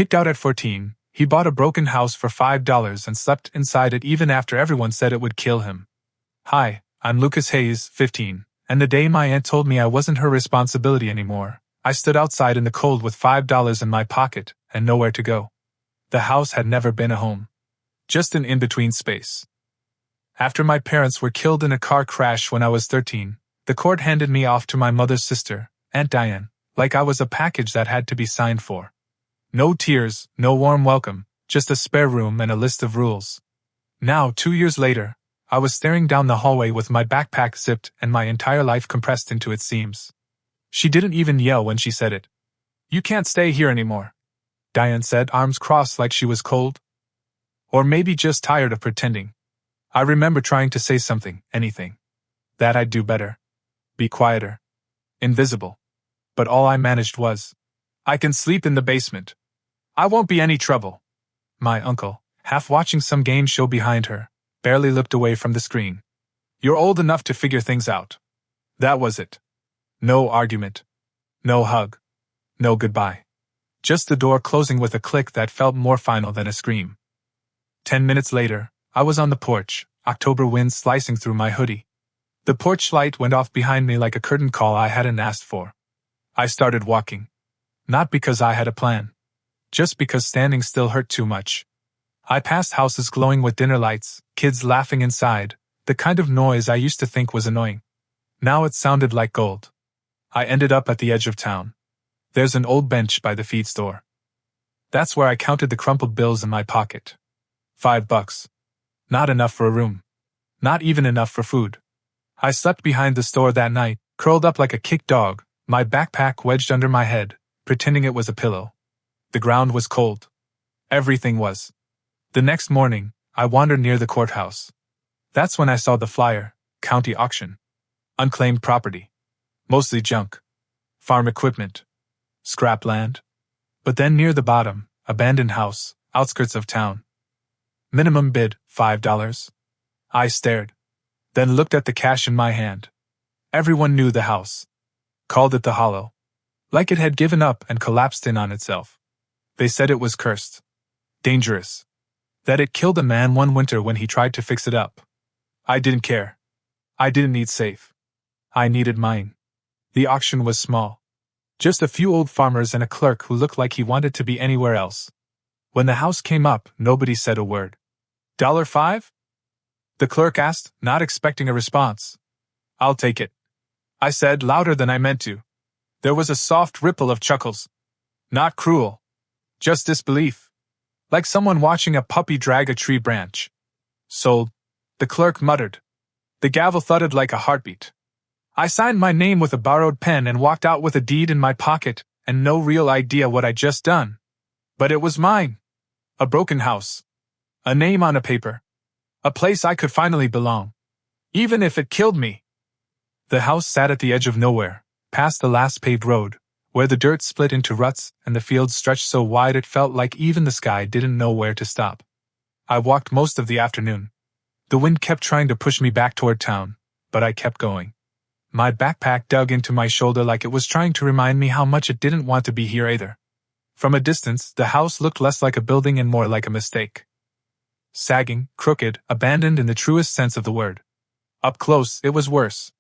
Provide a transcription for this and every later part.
Kicked out at 14, he bought a broken house for $5 and slept inside it even after everyone said it would kill him. Hi, I'm Lucas Hayes, 15, and the day my aunt told me I wasn't her responsibility anymore, I stood outside in the cold with $5 in my pocket and nowhere to go. The house had never been a home. Just an in-between space. After my parents were killed in a car crash when I was 13, the court handed me off to my mother's sister, Aunt Diane, like I was a package that had to be signed for. No tears, no warm welcome, just a spare room and a list of rules. Now, 2 years later, I was staring down the hallway with my backpack zipped and my entire life compressed into its seams. She didn't even yell when she said it. "You can't stay here anymore," Diane said, arms crossed like she was cold. Or maybe just tired of pretending. I remember trying to say something, anything. That I'd do better. Be quieter. Invisible. But all I managed was, "I can sleep in the basement. I won't be any trouble." My uncle, half watching some game show behind her, barely looked away from the screen. "You're old enough to figure things out." That was it. No argument. No hug. No goodbye. Just the door closing with a click that felt more final than a scream. 10 minutes later, I was on the porch, October wind slicing through my hoodie. The porch light went off behind me like a curtain call I hadn't asked for. I started walking. Not because I had a plan. Just because standing still hurt too much. I passed houses glowing with dinner lights, kids laughing inside, the kind of noise I used to think was annoying. Now it sounded like gold. I ended up at the edge of town. There's an old bench by the feed store. That's where I counted the crumpled bills in my pocket. $5. Not enough for a room. Not even enough for food. I slept behind the store that night, curled up like a kicked dog, my backpack wedged under my head, pretending it was a pillow. The ground was cold. Everything was. The next morning, I wandered near the courthouse. That's when I saw the flyer, county auction. Unclaimed property. Mostly junk. Farm equipment. Scrap land. But then near the bottom, abandoned house, outskirts of town. Minimum bid, $5. I stared. Then looked at the cash in my hand. Everyone knew the house. Called it the Hollow. Like it had given up and collapsed in on itself. They said it was cursed. Dangerous. That it killed a man one winter when he tried to fix it up. I didn't care. I didn't need safe. I needed mine. The auction was small. Just a few old farmers and a clerk who looked like he wanted to be anywhere else. When the house came up, nobody said a word. $5? The clerk asked, not expecting a response. "I'll take it," I said louder than I meant to. There was a soft ripple of chuckles. Not cruel. Just disbelief. Like someone watching a puppy drag a tree branch. "Sold," the clerk muttered. The gavel thudded like a heartbeat. I signed my name with a borrowed pen and walked out with a deed in my pocket and no real idea what I'd just done. But it was mine. A broken house. A name on a paper. A place I could finally belong. Even if it killed me. The house sat at the edge of nowhere, past the last paved road, where the dirt split into ruts and the fields stretched so wide it felt like even the sky didn't know where to stop. I walked most of the afternoon. The wind kept trying to push me back toward town, but I kept going. My backpack dug into my shoulder like it was trying to remind me how much it didn't want to be here either. From a distance, the house looked less like a building and more like a mistake. Sagging, crooked, abandoned in the truest sense of the word. Up close, it was worse.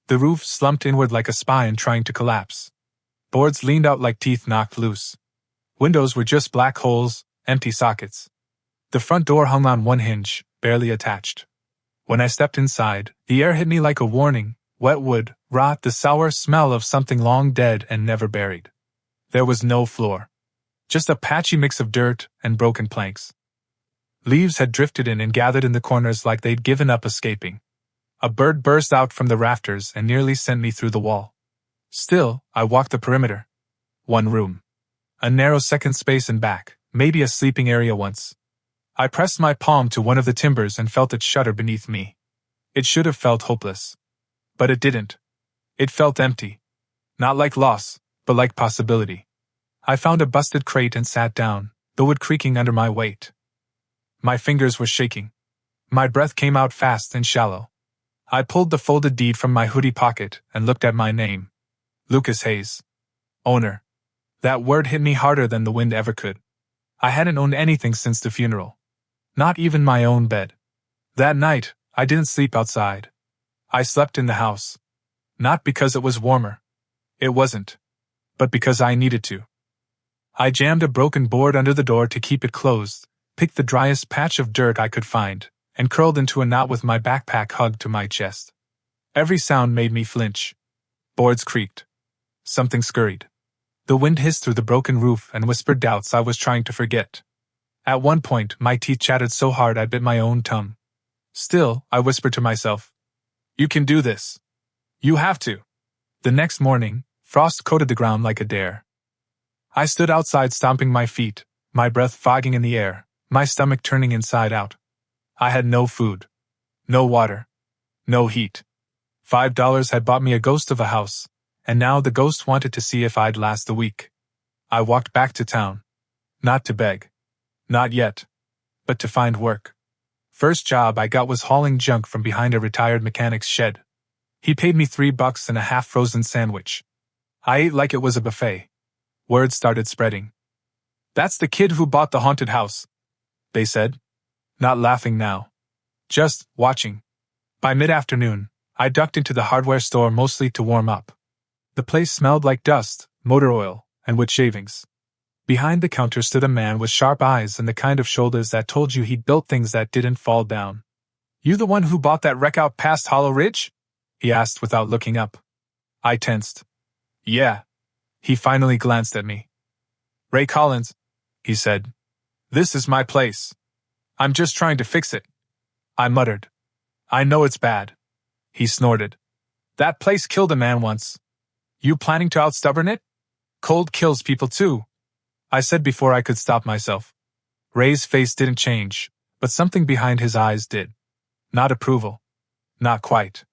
The roof slumped inward like a spine trying to collapse. Boards leaned out like teeth knocked loose. Windows were just black holes, empty sockets. The front door hung on one hinge, barely attached. When I stepped inside, the air hit me like a warning. Wet wood, rot, the sour smell of something long dead and never buried. There was no floor. Just a patchy mix of dirt and broken planks. Leaves had drifted in and gathered in the corners like they'd given up escaping. A bird burst out from the rafters and nearly sent me through the wall. Still, I walked the perimeter. One room. A narrow second space and back, maybe a sleeping area once. I pressed my palm to one of the timbers and felt it shudder beneath me. It should have felt hopeless. But it didn't. It felt empty. Not like loss, but like possibility. I found a busted crate and sat down, the wood creaking under my weight. My fingers were shaking. My breath came out fast and shallow. I pulled the folded deed from my hoodie pocket and looked at my name. Lucas Hayes. Owner. That word hit me harder than the wind ever could. I hadn't owned anything since the funeral. Not even my own bed. That night, I didn't sleep outside. I slept in the house. Not because it was warmer. It wasn't. But because I needed to. I jammed a broken board under the door to keep it closed, picked the driest patch of dirt I could find, and curled into a knot with my backpack hugged to my chest. Every sound made me flinch. Boards creaked. Something scurried. The wind hissed through the broken roof and whispered doubts I was trying to forget. At one point, my teeth chattered so hard I bit my own tongue. Still, I whispered to myself, "You can do this. You have to." The next morning, frost coated the ground like a dare. I stood outside stomping my feet, my breath fogging in the air, my stomach turning inside out. I had no food. No water. No heat. $5 had bought me a ghost of a house, and now the ghost wanted to see if I'd last the week. I walked back to town. Not to beg. Not yet. But to find work. First job I got was hauling junk from behind a retired mechanic's shed. He paid me $3 and a half-frozen sandwich. I ate like it was a buffet. Word started spreading. "That's the kid who bought the haunted house," they said. Not laughing now. Just watching. By mid-afternoon, I ducked into the hardware store mostly to warm up. The place smelled like dust, motor oil, and wood shavings. Behind the counter stood a man with sharp eyes and the kind of shoulders that told you he'd built things that didn't fall down. "You the one who bought that wreck out past Hollow Ridge?" he asked without looking up. I tensed. "Yeah." He finally glanced at me. "Ray Collins," he said. "This is my place. I'm just trying to fix it." I muttered. "I know it's bad." He snorted. "That place killed a man once. You planning to outstubborn it? Cold kills people too," I said before I could stop myself. Ray's face didn't change, but something behind his eyes did. Not approval. Not quite.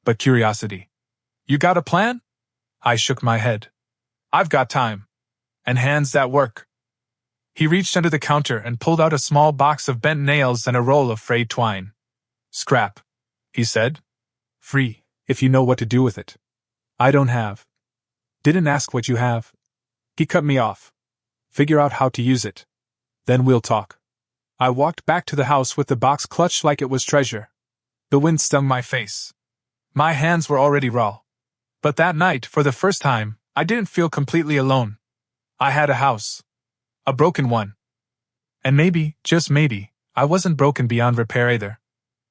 But curiosity. "You got a plan?" I shook my head. "I've got time. And hands that work." He reached under the counter and pulled out a small box of bent nails and a roll of frayed twine. "Scrap," he said. "Free, if you know what to do with it." "I don't have." "Didn't ask what you have." He cut me off. "Figure out how to use it. Then we'll talk." I walked back to the house with the box clutched like it was treasure. The wind stung my face. My hands were already raw. But that night, for the first time, I didn't feel completely alone. I had a house. A broken one. And maybe, just maybe, I wasn't broken beyond repair either.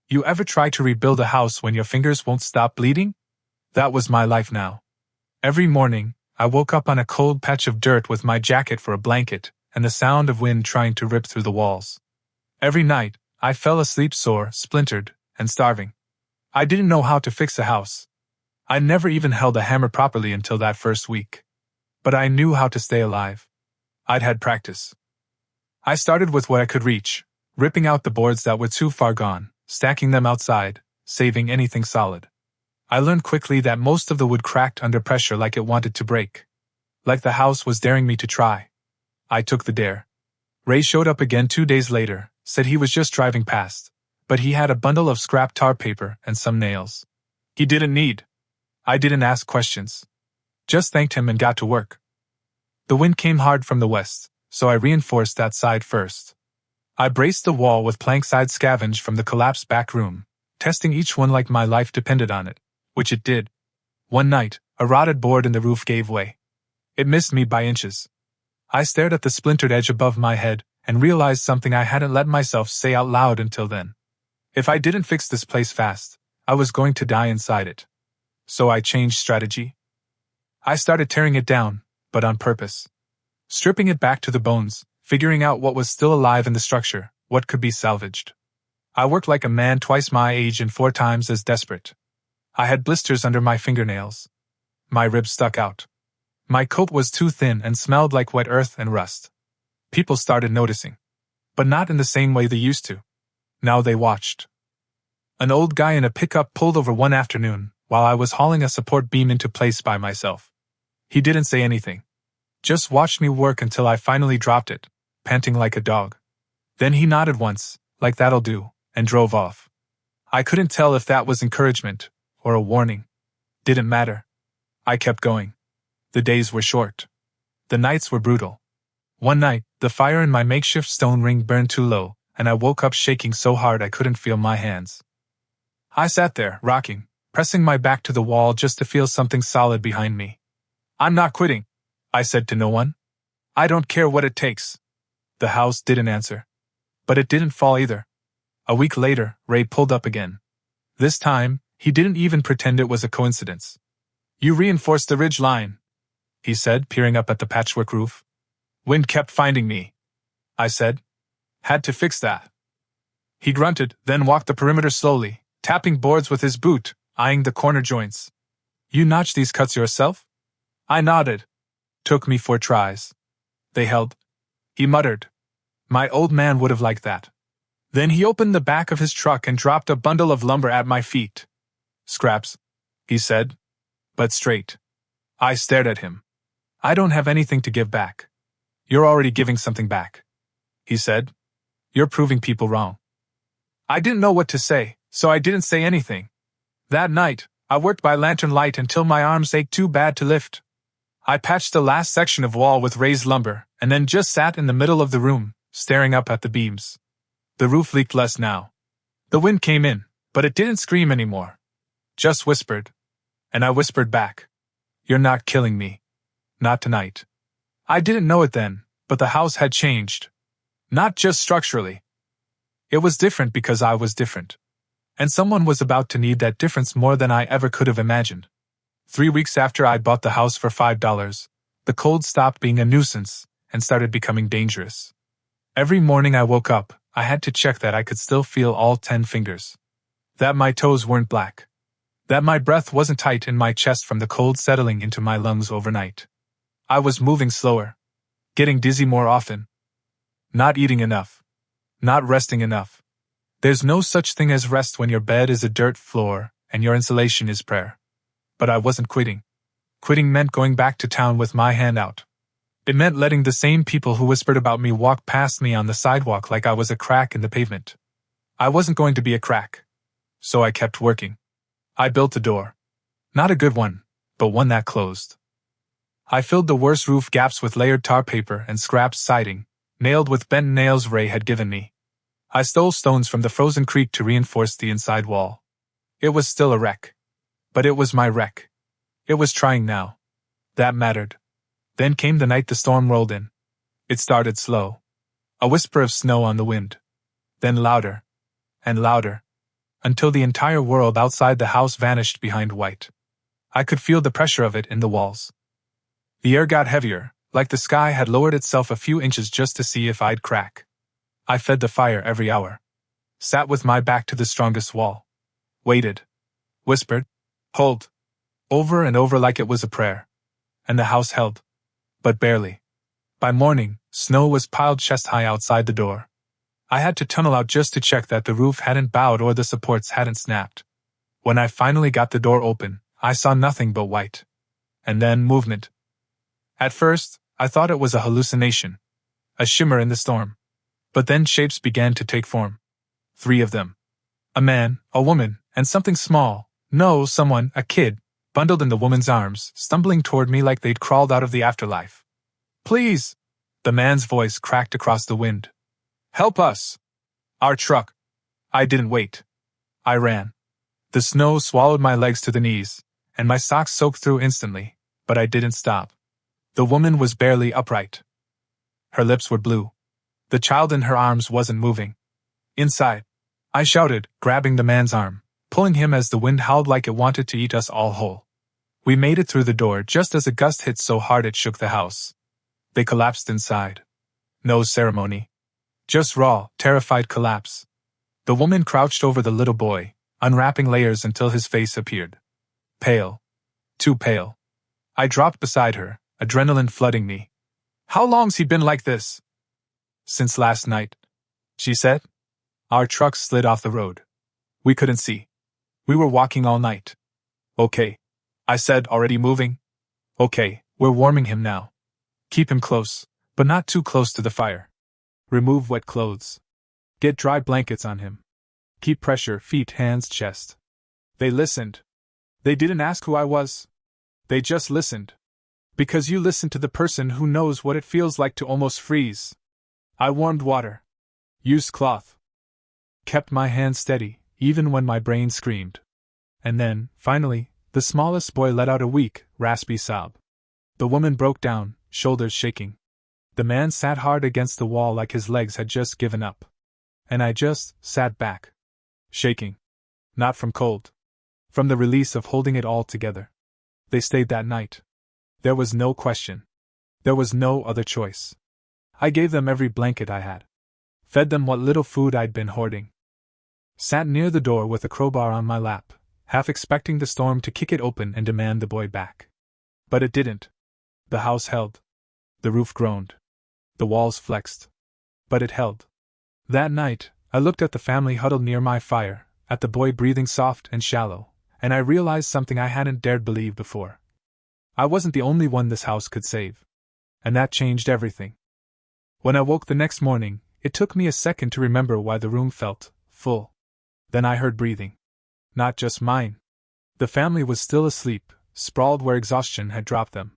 You ever try to rebuild a house when your fingers won't stop bleeding? That was my life now. Every morning, I woke up on a cold patch of dirt with my jacket for a blanket, and the sound of wind trying to rip through the walls. Every night, I fell asleep sore, splintered, and starving. I didn't know how to fix a house. I never even held a hammer properly until that first week. But I knew how to stay alive. I'd had practice. I started with what I could reach, ripping out the boards that were too far gone, stacking them outside, saving anything solid. I learned quickly that most of the wood cracked under pressure like it wanted to break. Like the house was daring me to try. I took the dare. Ray showed up again 2 days later, said he was just driving past, but he had a bundle of scrap tar paper and some nails. He didn't need. I didn't ask questions. Just thanked him and got to work. The wind came hard from the west, so I reinforced that side first. I braced the wall with planks I'd scavenged from the collapsed back room, testing each one like my life depended on it, which it did. One night, a rotted board in the roof gave way. It missed me by inches. I stared at the splintered edge above my head and realized something I hadn't let myself say out loud until then. If I didn't fix this place fast, I was going to die inside it. So I changed strategy. I started tearing it down, but on purpose. Stripping it back to the bones, figuring out what was still alive in the structure, what could be salvaged. I worked like a man twice my age and 4 times as desperate. I had blisters under my fingernails. My ribs stuck out. My coat was too thin and smelled like wet earth and rust. People started noticing. But not in the same way they used to. Now they watched. An old guy in a pickup pulled over one afternoon, while I was hauling a support beam into place by myself. He didn't say anything. Just watched me work until I finally dropped it, panting like a dog. Then he nodded once, like that'll do, and drove off. I couldn't tell if that was encouragement or a warning. Didn't matter. I kept going. The days were short. The nights were brutal. One night, the fire in my makeshift stone ring burned too low, and I woke up shaking so hard I couldn't feel my hands. I sat there, rocking, pressing my back to the wall just to feel something solid behind me. "I'm not quitting," I said to no one. "I don't care what it takes." The house didn't answer. But it didn't fall either. A week later, Ray pulled up again. This time, he didn't even pretend it was a coincidence. "You reinforced the ridge line," he said, peering up at the patchwork roof. "Wind kept finding me," I said. "Had to fix that." He grunted, then walked the perimeter slowly, tapping boards with his boot, eyeing the corner joints. "You notched these cuts yourself?" I nodded. "Took me 4 tries. They held," he muttered. "My old man would have liked that." Then he opened the back of his truck and dropped a bundle of lumber at my feet. "Scraps," he said. "But straight." I stared at him. "I don't have anything to give back." "You're already giving something back," he said. "You're proving people wrong." I didn't know what to say, so I didn't say anything. That night, I worked by lantern light until my arms ached too bad to lift. I patched the last section of wall with raised lumber, and then just sat in the middle of the room, staring up at the beams. The roof leaked less now. The wind came in, but it didn't scream anymore. Just whispered. And I whispered back. "You're not killing me. Not tonight." I didn't know it then, but the house had changed. Not just structurally. It was different because I was different. And someone was about to need that difference more than I ever could have imagined. 3 weeks after I'd bought the house for $5, the cold stopped being a nuisance and started becoming dangerous. Every morning I woke up, I had to check that I could still feel all 10 fingers. That my toes weren't black. That my breath wasn't tight in my chest from the cold settling into my lungs overnight. I was moving slower. Getting dizzy more often. Not eating enough. Not resting enough. There's no such thing as rest when your bed is a dirt floor and your insulation is prayer. But I wasn't quitting. Quitting meant going back to town with my hand out. It meant letting the same people who whispered about me walk past me on the sidewalk like I was a crack in the pavement. I wasn't going to be a crack. So I kept working. I built a door. Not a good one, but one that closed. I filled the worst roof gaps with layered tar paper and scrapped siding, nailed with bent nails Ray had given me. I stole stones from the frozen creek to reinforce the inside wall. It was still a wreck. But it was my wreck. It was trying now. That mattered. Then came the night the storm rolled in. It started slow. A whisper of snow on the wind. Then louder. And louder. Until the entire world outside the house vanished behind white. I could feel the pressure of it in the walls. The air got heavier, like the sky had lowered itself a few inches just to see if I'd crack. I fed the fire every hour. Sat with my back to the strongest wall. Waited. Whispered. Hold. Over and over like it was a prayer. And the house held. But barely. By morning, snow was piled chest-high outside the door. I had to tunnel out just to check that the roof hadn't bowed or the supports hadn't snapped. When I finally got the door open, I saw nothing but white. And then movement. At first, I thought it was a hallucination. A shimmer in the storm. But then shapes began to take form. 3 of them. A man, a woman, and something small. No, someone, a kid, bundled in the woman's arms, stumbling toward me like they'd crawled out of the afterlife. "Please!" The man's voice cracked across the wind. "Help us! Our truck!" I didn't wait. I ran. The snow swallowed my legs to the knees, and my socks soaked through instantly, but I didn't stop. The woman was barely upright. Her lips were blue. The child in her arms wasn't moving. "Inside!" I shouted, grabbing the man's arm, pulling him as the wind howled like it wanted to eat us all whole. We made it through the door just as a gust hit so hard it shook the house. They collapsed inside. No ceremony. Just raw, terrified collapse. The woman crouched over the little boy, unwrapping layers until his face appeared. Pale. Too pale. I dropped beside her, adrenaline flooding me. "How long's he been like this?" "Since last night," she said. Our truck slid off the road. We couldn't see. We were walking all night. "Okay," I said, already moving. "Okay, we're warming him now. Keep him close, but not too close to the fire. Remove wet clothes. Get dry blankets on him. Keep pressure, feet, hands, chest." They listened. They didn't ask who I was. They just listened. Because you listened to the person who knows what it feels like to almost freeze. I warmed water. Used cloth. Kept my hands steady, even when my brain screamed. And then, finally, the smallest boy let out a weak, raspy sob. The woman broke down, shoulders shaking. The man sat hard against the wall like his legs had just given up. And I just sat back. Shaking. Not from cold. From the release of holding it all together. They stayed that night. There was no question. There was no other choice. I gave them every blanket I had. Fed them what little food I'd been hoarding. Sat near the door with a crowbar on my lap, half expecting the storm to kick it open and demand the boy back. But it didn't. The house held. The roof groaned. The walls flexed. But it held. That night, I looked at the family huddled near my fire, at the boy breathing soft and shallow, and I realized something I hadn't dared believe before. I wasn't the only one this house could save. And that changed everything. When I woke the next morning, it took me a second to remember why the room felt full. Then I heard breathing. Not just mine. The family was still asleep, sprawled where exhaustion had dropped them.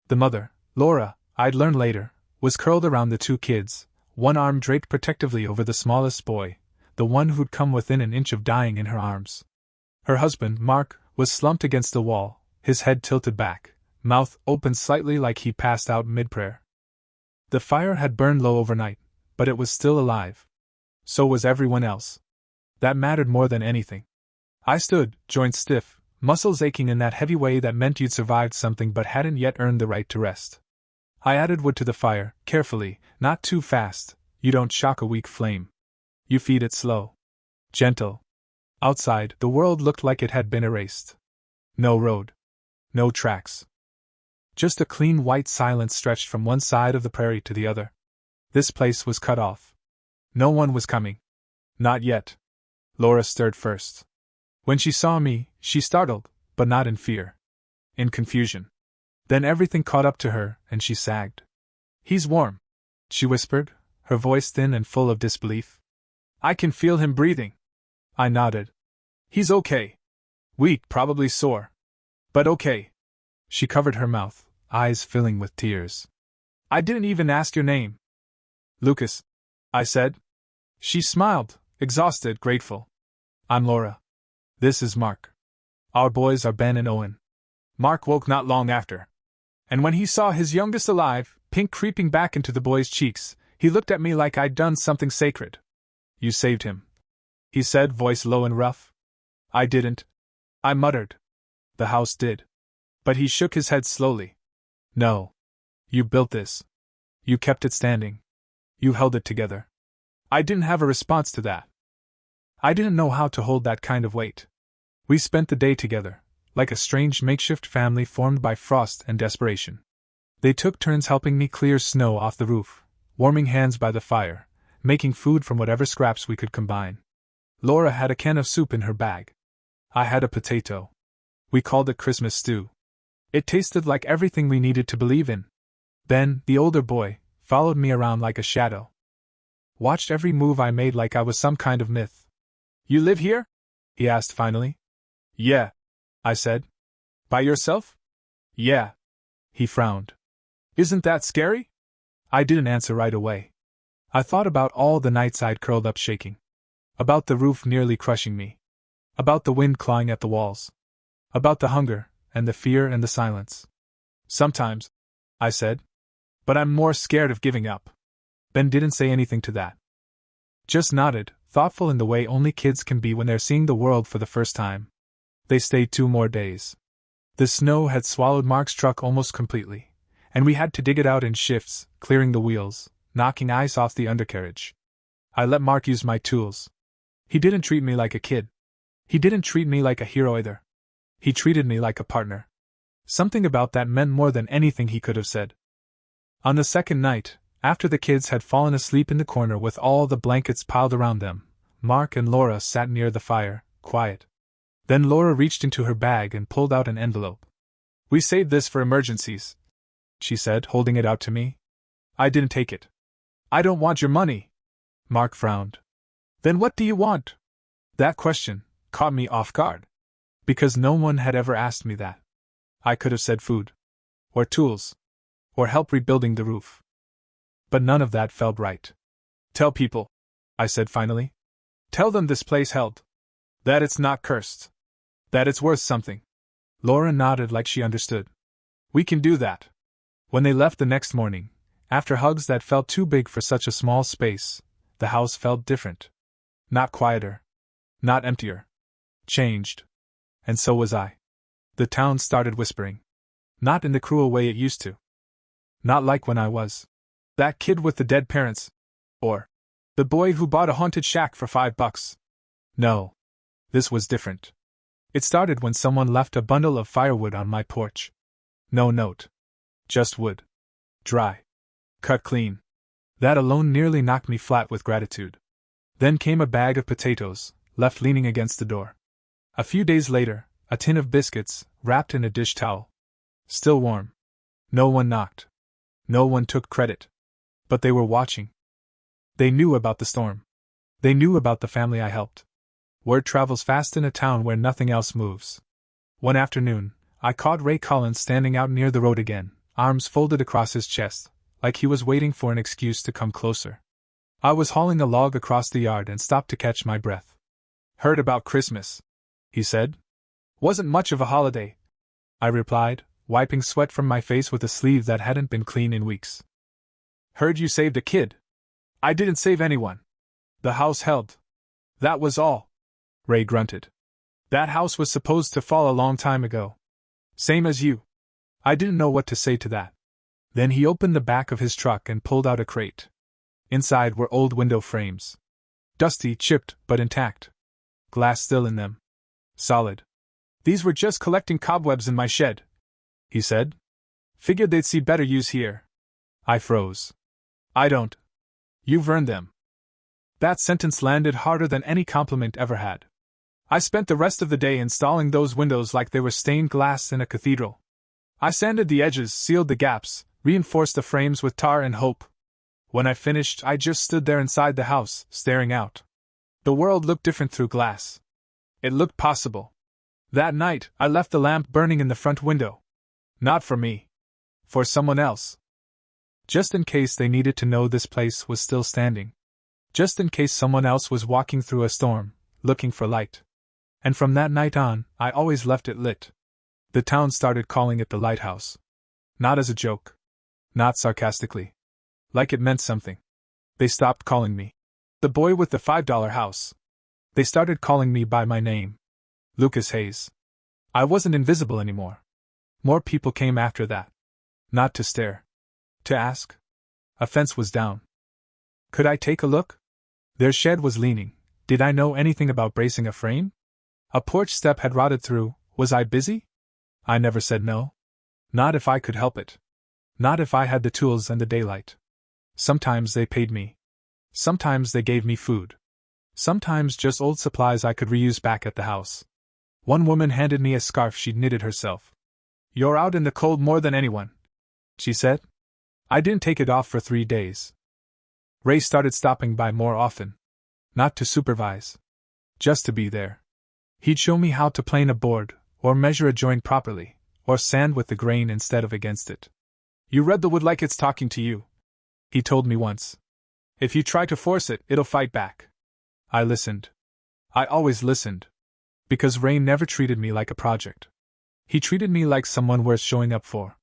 The mother, Laura, I'd learn later, was curled around the two kids, one arm draped protectively over the smallest boy, the one who'd come within an inch of dying in her arms. Her husband, Mark, was slumped against the wall, his head tilted back, mouth open slightly like he passed out mid-prayer. The fire had burned low overnight, but it was still alive. So was everyone else. That mattered more than anything. I stood, joints stiff, muscles aching in that heavy way that meant you'd survived something but hadn't yet earned the right to rest. I added wood to the fire, carefully, not too fast. You don't shock a weak flame. You feed it slow. Gentle. Outside, the world looked like it had been erased. No road. No tracks. Just a clean white silence stretched from one side of the prairie to the other. This place was cut off. No one was coming. Not yet. Laura stirred first. When she saw me, she startled, but not in fear. In confusion. Then everything caught up to her, and she sagged. "He's warm," she whispered, her voice thin and full of disbelief. "I can feel him breathing." I nodded. "He's okay. Weak, probably sore. But okay." She covered her mouth, eyes filling with tears. "I didn't even ask your name." "Lucas," I said. She smiled, exhausted, grateful. "I'm Laura. This is Mark. Our boys are Ben and Owen." Mark woke not long after. And when he saw his youngest alive, pink creeping back into the boy's cheeks, he looked at me like I'd done something sacred. "You saved him," he said, voice low and rough. "I didn't," I muttered. "The house did." But he shook his head slowly. "No. You built this. You kept it standing. You held it together." I didn't have a response to that. I didn't know how to hold that kind of weight. We spent the day together, like a strange makeshift family formed by frost and desperation. They took turns helping me clear snow off the roof, warming hands by the fire, making food from whatever scraps we could combine. Laura had a can of soup in her bag. I had a potato. We called it Christmas stew. It tasted like everything we needed to believe in. Ben, the older boy, followed me around like a shadow. Watched every move I made like I was some kind of myth. "You live here?" he asked finally. "Yeah," I said. "By yourself?" "Yeah." He frowned. "Isn't that scary?" I didn't answer right away. I thought about all the nights I'd curled up shaking. About the roof nearly crushing me. About the wind clawing at the walls. About the hunger, and the fear and the silence. "Sometimes," I said. "But I'm more scared of giving up." Ben didn't say anything to that. Just nodded, thoughtful in the way only kids can be when they're seeing the world for the first time. They stayed 2 more days. The snow had swallowed Mark's truck almost completely, and we had to dig it out in shifts, clearing the wheels, knocking ice off the undercarriage. I let Mark use my tools. He didn't treat me like a kid. He didn't treat me like a hero either. He treated me like a partner. Something about that meant more than anything he could have said. On the second night, after the kids had fallen asleep in the corner with all the blankets piled around them, Mark and Laura sat near the fire, quiet. Then Laura reached into her bag and pulled out an envelope. "We saved this for emergencies," she said, holding it out to me. I didn't take it. "I don't want your money." Mark frowned. "Then what do you want?" That question caught me off guard. Because no one had ever asked me that. I could have said food. or tools, or help rebuilding the roof. But none of that felt right. Tell people, I said finally. Tell them this place held. That it's not cursed. That it's worth something. Laura nodded like she understood. We can do that. When they left the next morning, after hugs that felt too big for such a small space, the house felt different. Not quieter. Not emptier. Changed. And so was I. The town started whispering. Not in the cruel way it used to. Not like when I was that kid with the dead parents. Or the boy who bought a haunted shack for $5. No. This was different. It started when someone left a bundle of firewood on my porch. No note. Just wood. Dry. Cut clean. That alone nearly knocked me flat with gratitude. Then came a bag of potatoes, left leaning against the door. A few days later, a tin of biscuits, wrapped in a dish towel. Still warm. No one knocked. No one took credit. But they were watching. They knew about the storm. They knew about the family I helped. Word travels fast in a town where nothing else moves. One afternoon, I caught Ray Collins standing out near the road again, arms folded across his chest, like he was waiting for an excuse to come closer. I was hauling a log across the yard and stopped to catch my breath. Heard about Christmas, he said. Wasn't much of a holiday, I replied, wiping sweat from my face with a sleeve that hadn't been clean in weeks. Heard you saved a kid. I didn't save anyone. The house held. That was all. Ray grunted. That house was supposed to fall a long time ago. Same as you. I didn't know what to say to that. Then he opened the back of his truck and pulled out a crate. Inside were old window frames. Dusty, chipped, but intact. Glass still in them. Solid. These were just collecting cobwebs in my shed, he said. Figured they'd see better use here. I froze. I don't. You've earned them. That sentence landed harder than any compliment ever had. I spent the rest of the day installing those windows like they were stained glass in a cathedral. I sanded the edges, sealed the gaps, reinforced the frames with tar and hope. When I finished, I just stood there inside the house, staring out. The world looked different through glass. It looked possible. That night, I left the lamp burning in the front window. Not for me. For someone else. Just in case they needed to know this place was still standing. Just in case someone else was walking through a storm, looking for light. And from that night on, I always left it lit. The town started calling it the lighthouse. Not as a joke. Not sarcastically. Like it meant something. They stopped calling me the boy with the $5 house. They started calling me by my name. Lucas Hayes. I wasn't invisible anymore. More people came after that. Not to stare. To ask. A fence was down. Could I take a look? Their shed was leaning. Did I know anything about bracing a frame? A porch step had rotted through. Was I busy? I never said no. Not if I could help it. Not if I had the tools and the daylight. Sometimes they paid me. Sometimes they gave me food. Sometimes just old supplies I could reuse back at the house. One woman handed me a scarf she'd knitted herself. You're out in the cold more than anyone, she said. I didn't take it off for 3 days. Ray started stopping by more often. Not to supervise. Just to be there. He'd show me how to plane a board, or measure a joint properly, or sand with the grain instead of against it. You read the wood like it's talking to you, he told me once. If you try to force it, it'll fight back. I listened. I always listened. Because Ray never treated me like a project. He treated me like someone worth showing up for.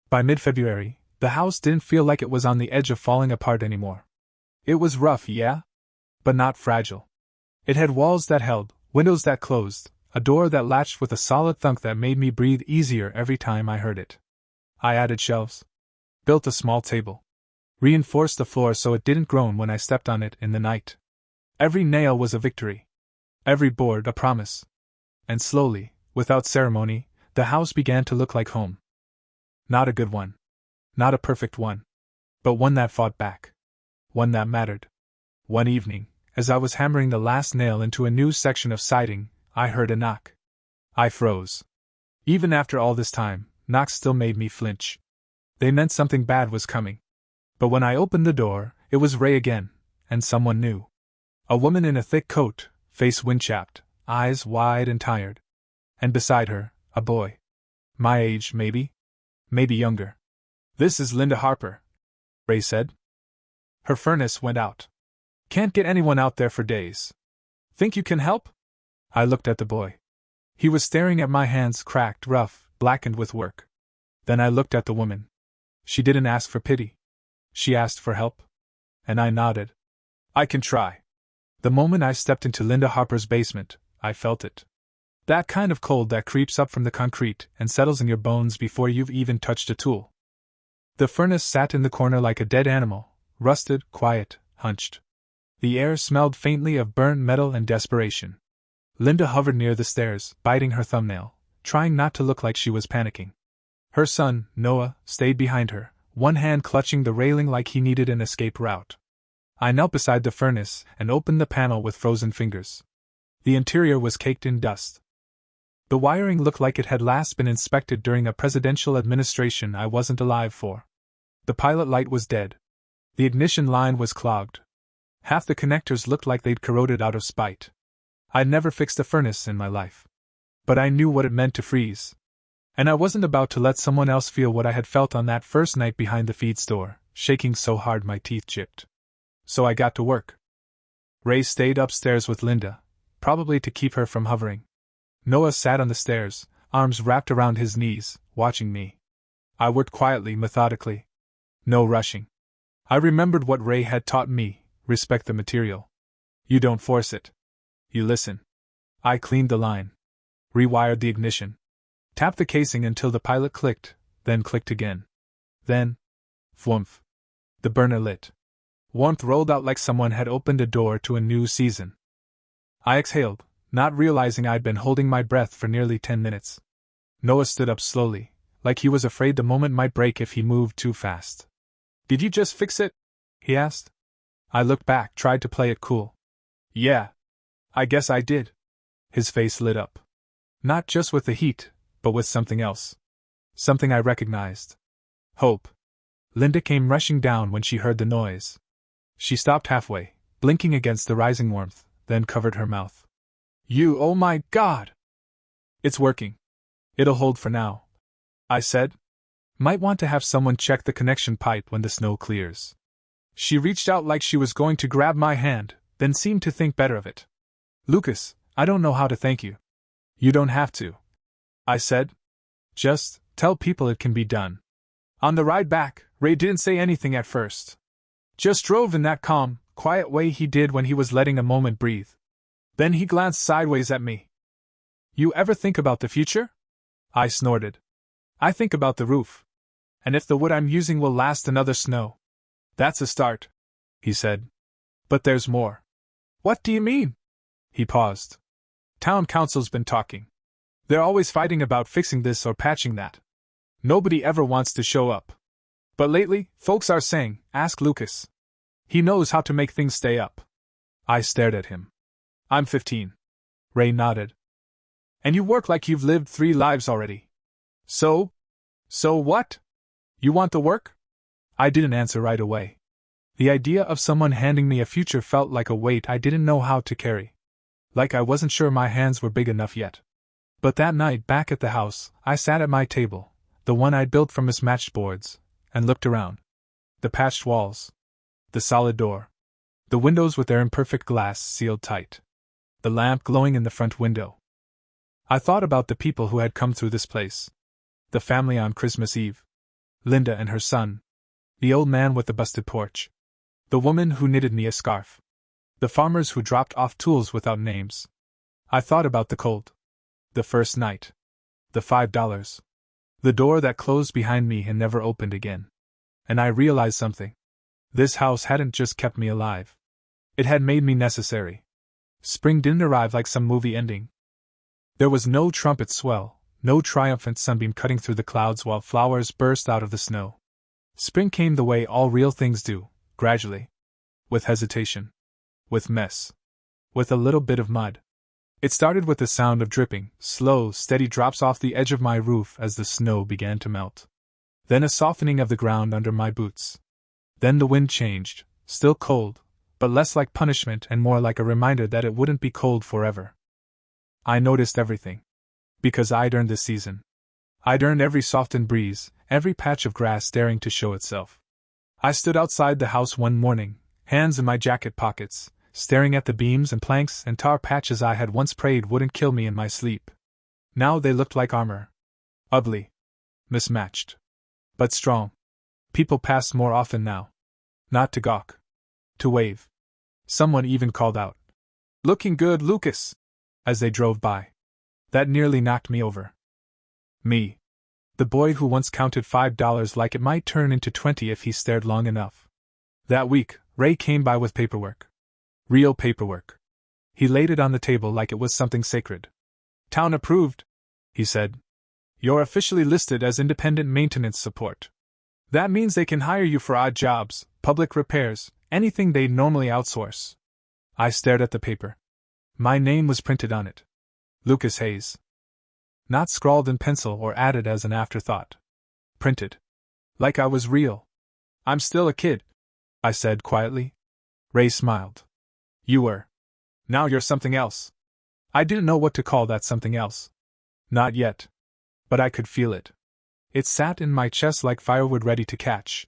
By mid-February, the house didn't feel like it was on the edge of falling apart anymore. It was rough, yeah? But not fragile. It had walls that held, windows that closed, a door that latched with a solid thunk that made me breathe easier every time I heard it. I added shelves. Built a small table. Reinforced the floor so it didn't groan when I stepped on it in the night. Every nail was a victory. Every board a promise. And slowly, without ceremony, the house began to look like home. Not a good one. Not a perfect one. But one that fought back. One that mattered. One evening, as I was hammering the last nail into a new section of siding, I heard a knock. I froze. Even after all this time, knocks still made me flinch. They meant something bad was coming. But when I opened the door, it was Ray again, and someone new. A woman in a thick coat, face wind-chapped, eyes wide and tired. And beside her, a boy. My age, maybe? maybe younger. This is Linda Harper, Ray said. Her furnace went out. Can't get anyone out there for days. Think you can help? I looked at the boy. He was staring at my hands, cracked, rough, blackened with work. Then I looked at the woman. She didn't ask for pity. She asked for help. And I nodded. I can try. The moment I stepped into Linda Harper's basement, I felt it. That kind of cold that creeps up from the concrete and settles in your bones before you've even touched a tool. The furnace sat in the corner like a dead animal, rusted, quiet, hunched. The air smelled faintly of burnt metal and desperation. Linda hovered near the stairs, biting her thumbnail, trying not to look like she was panicking. Her son, Noah, stayed behind her, one hand clutching the railing like he needed an escape route. I knelt beside the furnace and opened the panel with frozen fingers. The interior was caked in dust. The wiring looked like it had last been inspected during a presidential administration I wasn't alive for. The pilot light was dead. The ignition line was clogged. Half the connectors looked like they'd corroded out of spite. I'd never fixed a furnace in my life. But I knew what it meant to freeze. And I wasn't about to let someone else feel what I had felt on that first night behind the feed store, shaking so hard my teeth chipped. So I got to work. Ray stayed upstairs with Linda, probably to keep her from hovering. Noah sat on the stairs, arms wrapped around his knees, watching me. I worked quietly, methodically. No rushing. I remembered what Ray had taught me: respect the material. You don't force it. You listen. I cleaned the line. Rewired the ignition. Tapped the casing until the pilot clicked, then clicked again. Then, whoomph. The burner lit. Warmth rolled out like someone had opened a door to a new season. I exhaled, not realizing I'd been holding my breath for nearly 10 minutes. Noah stood up slowly, like he was afraid the moment might break if he moved too fast. Did you just fix it? He asked. I looked back, tried to play it cool. Yeah. I guess I did. His face lit up. Not just with the heat, but with something else. Something I recognized. Hope. Linda came rushing down when she heard the noise. She stopped halfway, blinking against the rising warmth, then covered her mouth. Oh my God! It's working. It'll hold for now, I said. Might want to have someone check the connection pipe when the snow clears. She reached out like she was going to grab my hand, then seemed to think better of it. Lucas, I don't know how to thank you. You don't have to, I said. Just tell people it can be done. On the ride back, Ray didn't say anything at first. Just drove in that calm, quiet way he did when he was letting a moment breathe. Then he glanced sideways at me. You ever think about the future? I snorted. I think about the roof. And if the wood I'm using will last another snow. That's a start, he said. But there's more. What do you mean? He paused. Town council's been talking. They're always fighting about fixing this or patching that. Nobody ever wants to show up. But lately, folks are saying, ask Lucas. He knows how to make things stay up. I stared at him. I'm 15. Ray nodded. And you work like you've lived 3 lives already. So what? You want the work? I didn't answer right away. The idea of someone handing me a future felt like a weight I didn't know how to carry. Like I wasn't sure my hands were big enough yet. But that night back at the house, I sat at my table, the one I'd built from mismatched boards, and looked around. The patched walls. The solid door. The windows with their imperfect glass sealed tight. The lamp glowing in the front window. I thought about the people who had come through this place. The family on Christmas Eve. Linda and her son. The old man with the busted porch. The woman who knitted me a scarf. The farmers who dropped off tools without names. I thought about the cold. The first night. The $5. The door that closed behind me and never opened again. And I realized something. This house hadn't just kept me alive. It had made me necessary. Spring didn't arrive like some movie ending. There was no trumpet swell, no triumphant sunbeam cutting through the clouds while flowers burst out of the snow. Spring came the way all real things do, gradually. With hesitation. With mess. With a little bit of mud. It started with the sound of dripping, slow, steady drops off the edge of my roof as the snow began to melt. Then a softening of the ground under my boots. Then the wind changed, still cold, but less like punishment and more like a reminder that it wouldn't be cold forever. I noticed everything. Because I'd earned this season. I'd earned every softened breeze, every patch of grass daring to show itself. I stood outside the house one morning, hands in my jacket pockets, staring at the beams and planks and tar patches I had once prayed wouldn't kill me in my sleep. Now they looked like armor. Ugly. Mismatched. But strong. People passed more often now. Not to gawk. To wave. Someone even called out, "Looking good, Lucas!" as they drove by. That nearly knocked me over. Me. The boy who once counted $5 like it might turn into 20 if he stared long enough. That week, Ray came by with paperwork. Real paperwork. He laid it on the table like it was something sacred. "Town approved," he said. "You're officially listed as independent maintenance support. That means they can hire you for odd jobs, public repairs, anything they'd normally outsource." I stared at the paper. My name was printed on it. Lucas Hayes. Not scrawled in pencil or added as an afterthought. Printed. Like I was real. "I'm still a kid," I said quietly. Ray smiled. "You were. Now you're something else." I didn't know what to call that something else. Not yet. But I could feel it. It sat in my chest like firewood ready to catch.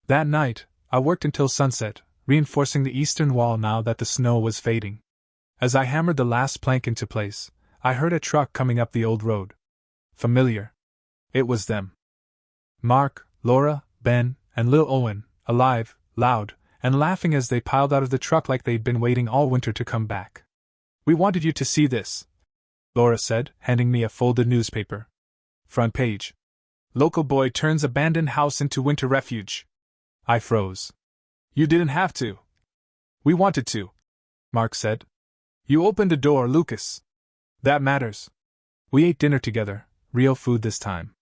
That night, I worked until sunset, reinforcing the eastern wall now that the snow was fading. As I hammered the last plank into place, I heard a truck coming up the old road. Familiar. It was them. Mark, Laura, Ben, and Lil Owen, alive, loud, and laughing as they piled out of the truck like they'd been waiting all winter to come back. "We wanted you to see this," Laura said, handing me a folded newspaper. Front page. "Local boy turns abandoned house into winter refuge." I froze. "You didn't have to." "We wanted to," Mark said. "You opened a door, Lucas. That matters." We ate dinner together, real food this time.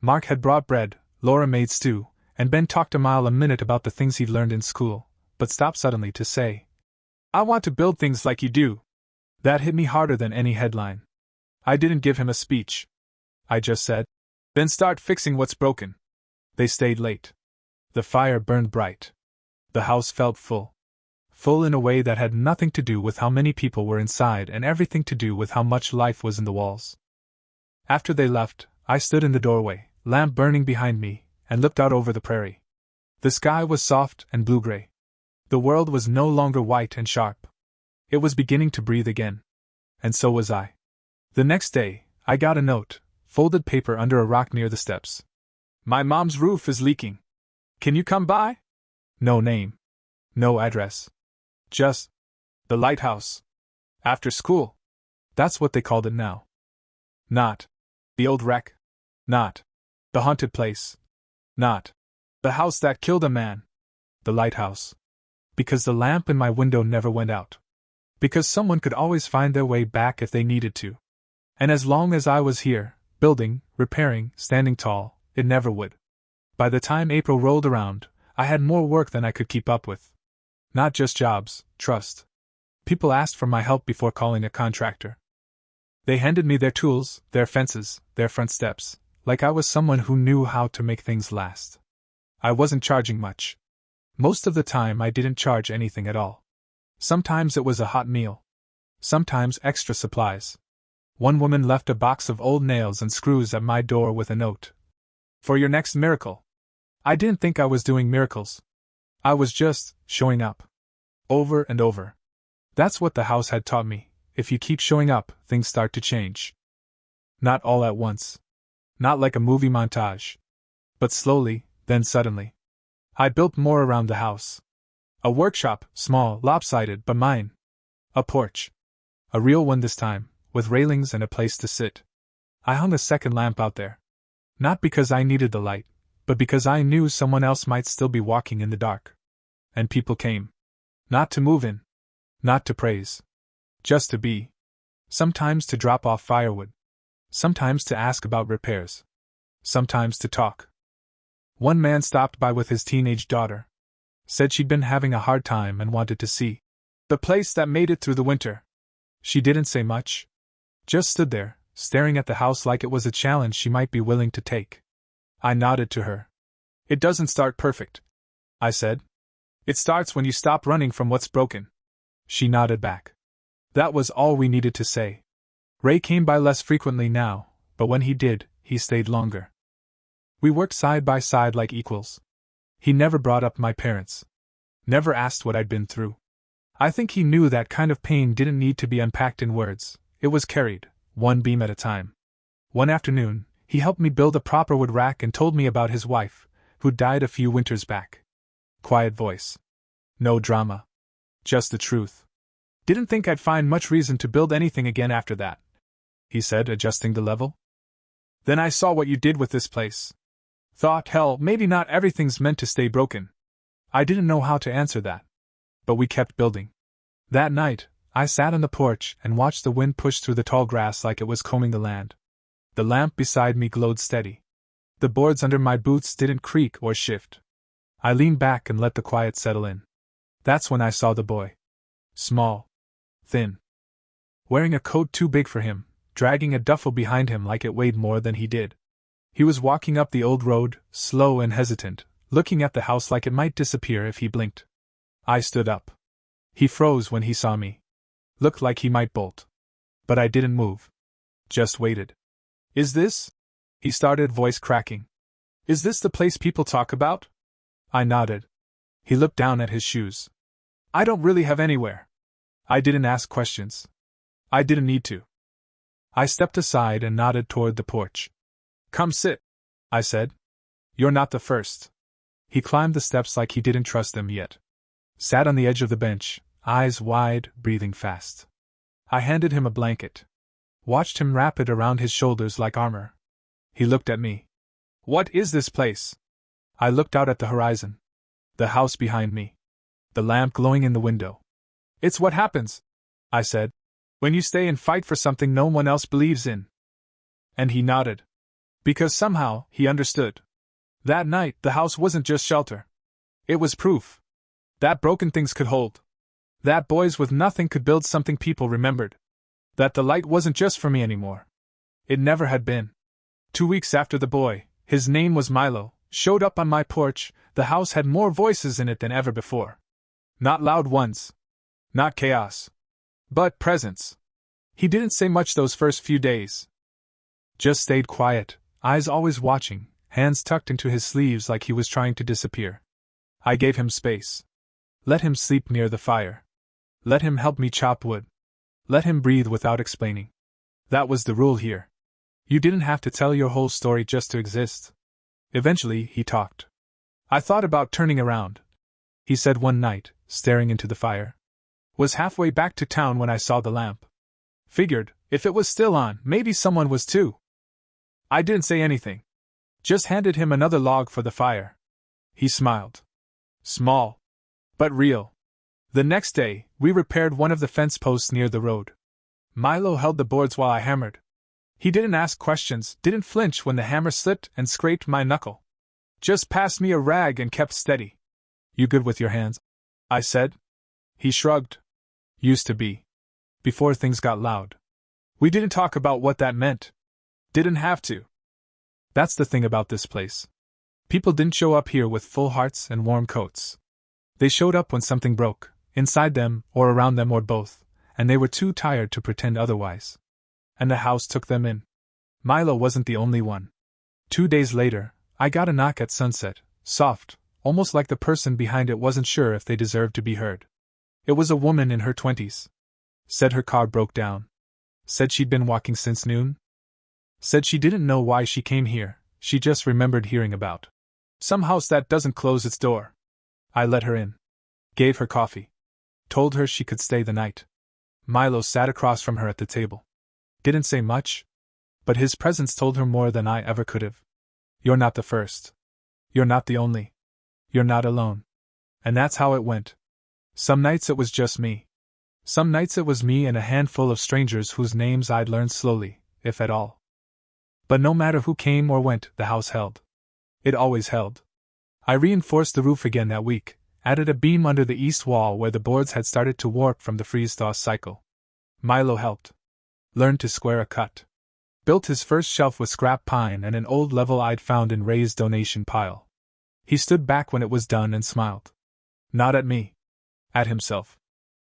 Mark had brought bread, Laura made stew, and Ben talked a mile a minute about the things he'd learned in school, but stopped suddenly to say, "I want to build things like you do." That hit me harder than any headline. I didn't give him a speech. I just said, "Then start fixing what's broken." They stayed late. The fire burned bright. The house felt full. Full in a way that had nothing to do with how many people were inside and everything to do with how much life was in the walls. After they left, I stood in the doorway, lamp burning behind me, and looked out over the prairie. The sky was soft and blue-gray. The world was no longer white and sharp. It was beginning to breathe again. And so was I. The next day, I got a note, folded paper under a rock near the steps. "My mom's roof is leaking. Can you come by?" No name. No address. Just the lighthouse. After school. That's what they called it now. Not the old wreck. Not the haunted place. Not the house that killed a man. The lighthouse. Because the lamp in my window never went out. Because someone could always find their way back if they needed to. And as long as I was here, building, repairing, standing tall, it never would. By the time April rolled around, I had more work than I could keep up with. Not just jobs, trust. People asked for my help before calling a contractor. They handed me their tools, their fences, their front steps, like I was someone who knew how to make things last. I wasn't charging much. Most of the time I didn't charge anything at all. Sometimes it was a hot meal. Sometimes extra supplies. One woman left a box of old nails and screws at my door with a note. "For your next miracle." I didn't think I was doing miracles. I was just showing up. Over and over. That's what the house had taught me. If you keep showing up, things start to change. Not all at once. Not like a movie montage. But slowly, then suddenly. I built more around the house. A workshop, small, lopsided, but mine. A porch. A real one this time, with railings and a place to sit. I hung a second lamp out there. Not because I needed the light, but because I knew someone else might still be walking in the dark. And people came. Not to move in. Not to praise. Just to be. Sometimes to drop off firewood. Sometimes to ask about repairs. Sometimes to talk. One man stopped by with his teenage daughter. Said she'd been having a hard time and wanted to see the place that made it through the winter. She didn't say much. Just stood there, staring at the house like it was a challenge she might be willing to take. I nodded to her. "It doesn't start perfect," I said. "It starts when you stop running from what's broken." She nodded back. That was all we needed to say. Ray came by less frequently now, but when he did, he stayed longer. We worked side by side like equals. He never brought up my parents. Never asked what I'd been through. I think he knew that kind of pain didn't need to be unpacked in words, it was carried, one beam at a time. One afternoon, he helped me build a proper wood rack and told me about his wife, who died a few winters back. Quiet voice. No drama. Just the truth. Didn't think I'd find much reason to build anything again after that, he said, adjusting the level. Then I saw what you did with this place. Thought, hell, maybe not everything's meant to stay broken. I didn't know how to answer that. But we kept building. That night, I sat on the porch and watched the wind push through the tall grass like it was combing the land. The lamp beside me glowed steady. The boards under my boots didn't creak or shift. I leaned back and let the quiet settle in. That's when I saw the boy. Small. Thin. Wearing a coat too big for him, dragging a duffel behind him like it weighed more than he did. He was walking up the old road, slow and hesitant, looking at the house like it might disappear if he blinked. I stood up. He froze when he saw me. Looked like he might bolt. But I didn't move. Just waited. Is this? He started, voice cracking. Is this the place people talk about? I nodded. He looked down at his shoes. I don't really have anywhere. I didn't ask questions. I didn't need to. I stepped aside and nodded toward the porch. Come sit, I said. You're not the first. He climbed the steps like he didn't trust them yet. Sat on the edge of the bench, eyes wide, breathing fast. I handed him a blanket. Watched him wrap it around his shoulders like armor. He looked at me. What is this place? I looked out at the horizon. The house behind me. The lamp glowing in the window. It's what happens, I said, when you stay and fight for something no one else believes in. And he nodded. Because somehow, he understood. That night, the house wasn't just shelter. It was proof. That broken things could hold. That boys with nothing could build something people remembered. That the light wasn't just for me anymore. It never had been. 2 weeks after the boy, his name was Milo, showed up on my porch, the house had more voices in it than ever before. Not loud ones. Not chaos. But presence. He didn't say much those first few days. Just stayed quiet, eyes always watching, hands tucked into his sleeves like he was trying to disappear. I gave him space. Let him sleep near the fire. Let him help me chop wood. Let him breathe without explaining. That was the rule here. You didn't have to tell your whole story just to exist. Eventually, he talked. I thought about turning around, he said one night, staring into the fire. Was halfway back to town when I saw the lamp. Figured, if it was still on, maybe someone was too. I didn't say anything. Just handed him another log for the fire. He smiled. Small. But real. The next day, we repaired one of the fence posts near the road. Milo held the boards while I hammered. He didn't ask questions, didn't flinch when the hammer slipped and scraped my knuckle. Just passed me a rag and kept steady. You good with your hands? I said. He shrugged. Used to be. Before things got loud. We didn't talk about what that meant. Didn't have to. That's the thing about this place. People didn't show up here with full hearts and warm coats. They showed up when something broke, inside them or around them or both, and they were too tired to pretend otherwise. And the house took them in. Milo wasn't the only one. 2 days later, I got a knock at sunset, soft, almost like the person behind it wasn't sure if they deserved to be heard. It was a woman in her 20s. Said her car broke down. Said she'd been walking since noon. Said she didn't know why she came here, she just remembered hearing about some house that doesn't close its door. I let her in. Gave her coffee. Told her she could stay the night. Milo sat across from her at the table. Didn't say much, but his presence told her more than I ever could have. You're not the first. You're not the only. You're not alone. And that's how it went. Some nights it was just me. Some nights it was me and a handful of strangers whose names I'd learned slowly, if at all. But no matter who came or went, the house held. It always held. I reinforced the roof again that week, added a beam under the east wall where the boards had started to warp from the freeze-thaw cycle. Milo helped. Learned to square a cut. Built his first shelf with scrap pine and an old level I'd found in Ray's donation pile. He stood back when it was done and smiled. Not at me. At himself.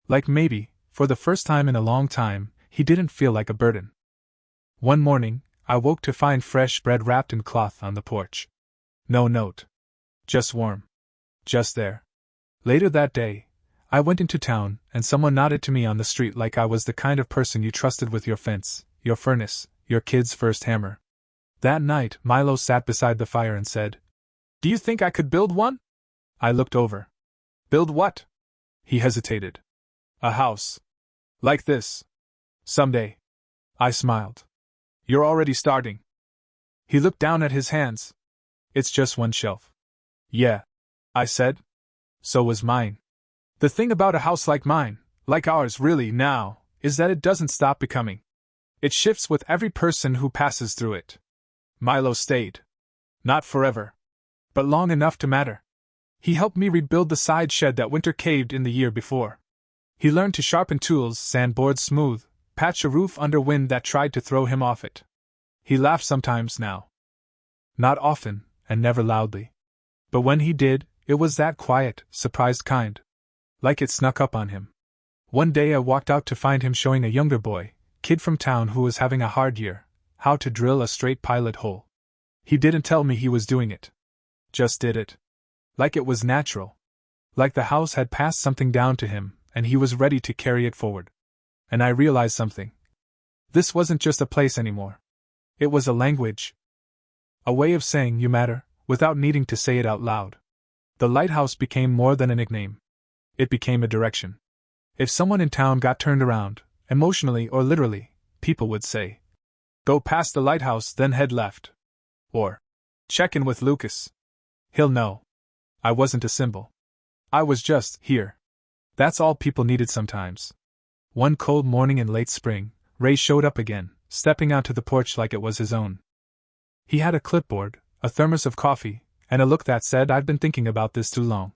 Like maybe, for the first time in a long time, he didn't feel like a burden. One morning, I woke to find fresh bread wrapped in cloth on the porch. No note. Just warm. Just there. Later that day, I went into town, and someone nodded to me on the street like I was the kind of person you trusted with your fence, your furnace, your kid's first hammer. That night, Milo sat beside the fire and said, "Do you think I could build one?" I looked over. "Build what?" He hesitated. "A house. Like this. Someday." I smiled. "You're already starting." He looked down at his hands. "It's just one shelf." "Yeah," I said. "So was mine. The thing about a house like mine, like ours really now, is that it doesn't stop becoming. It shifts with every person who passes through it." Milo stayed. Not forever. But long enough to matter. He helped me rebuild the side shed that winter caved in the year before. He learned to sharpen tools, sand boards smooth, patch a roof under wind that tried to throw him off it. He laughed sometimes now. Not often, and never loudly. But when he did, it was that quiet, surprised kind. Like it snuck up on him. One day I walked out to find him showing a younger boy, kid from town who was having a hard year, how to drill a straight pilot hole. He didn't tell me he was doing it. Just did it. Like it was natural. Like the house had passed something down to him, and he was ready to carry it forward. And I realized something. This wasn't just a place anymore. It was a language. A way of saying you matter, without needing to say it out loud. The lighthouse became more than a nickname. It became a direction. If someone in town got turned around, emotionally or literally, people would say, "Go past the lighthouse, then head left." Or, "Check in with Lucas. He'll know." I wasn't a symbol. I was just here. That's all people needed sometimes. One cold morning in late spring, Ray showed up again, stepping onto the porch like it was his own. He had a clipboard, a thermos of coffee, and a look that said, "I've been thinking about this too long.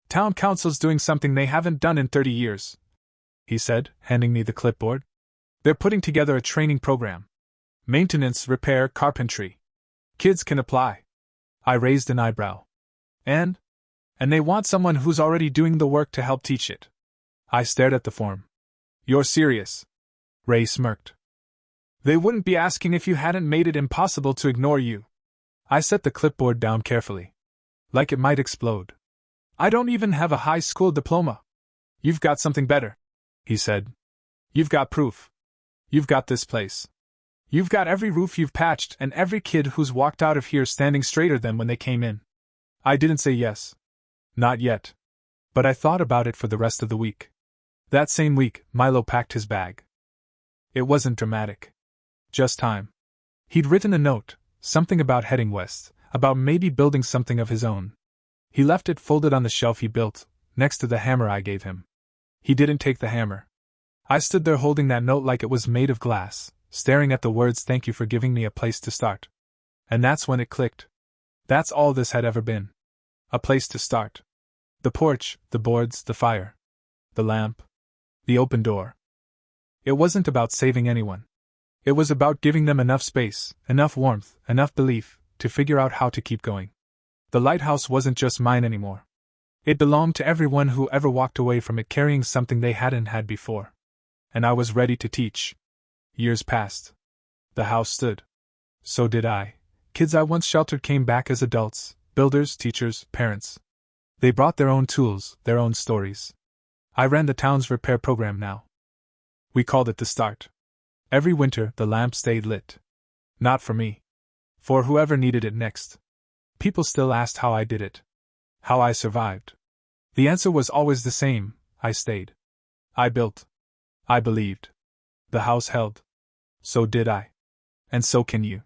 Town council's doing something they haven't done in 30 years. He said, handing me the clipboard. "They're putting together a training program. Maintenance, repair, carpentry. Kids can apply." I raised an eyebrow. And they want someone who's already doing the work to help teach it." I stared at the form. "You're serious?" Ray smirked. "They wouldn't be asking if you hadn't made it impossible to ignore you." I set the clipboard down carefully. Like it might explode. "I don't even have a high school diploma." "You've got something better," he said. "You've got proof. You've got this place. You've got every roof you've patched and every kid who's walked out of here standing straighter than when they came in." I didn't say yes. Not yet. But I thought about it for the rest of the week. That same week, Milo packed his bag. It wasn't dramatic. Just time. He'd written a note, something about heading west, about maybe building something of his own. He left it folded on the shelf he built, next to the hammer I gave him. He didn't take the hammer. I stood there holding that note like it was made of glass, staring at the words, "Thank you for giving me a place to start." And that's when it clicked. That's all this had ever been. A place to start. The porch, the boards, the fire. The lamp. The open door. It wasn't about saving anyone. It was about giving them enough space, enough warmth, enough belief, to figure out how to keep going. The lighthouse wasn't just mine anymore. It belonged to everyone who ever walked away from it carrying something they hadn't had before. And I was ready to teach. Years passed. The house stood. So did I. Kids I once sheltered came back as adults, builders, teachers, parents. They brought their own tools, their own stories. I ran the town's repair program now. We called it The Start. Every winter, the lamp stayed lit. Not for me. For whoever needed it next. People still asked how I did it. How I survived. The answer was always the same: I stayed. I built. I believed. The house held. So did I. And so can you.